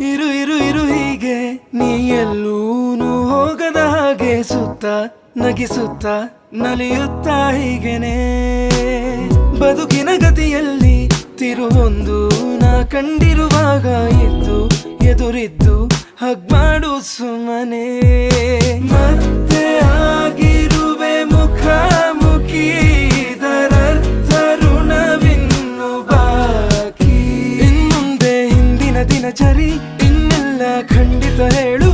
ಇರು ಇರು ಇರು ಹೀಗೆ ನೀ ಎಲ್ಲೂನು ಹೋಗದ ಹಾಗೆ ಸುತ್ತ ನಗಿಸುತ್ತ ನಲಿಯುತ್ತ ಹೀಗೆನೆ ಬದುಕಿನ ಗತಿಯಲ್ಲಿ ತಿರುವೊಂದು ನಾ ಕಂಡಿರುವಾಗ ಇದ್ದು ಎದುರಿದ್ದು ಹಗ್ ಮಾಡು ಸುಮ್ಮನೆ ಮತ್ತೆ ಆಗಿರುವೆ ಮುಖಾಮುಖಿ ಇದರರ್ಥ ಋಣವಿನ್ನು ಬಾಕಿ ಇನ್ಮುಂದೆ ಹಿಂದಿನ ದಿನಚರಿ ಇನ್ನೆಲ್ಲ ಖಂಡಿತ ಹೇಳು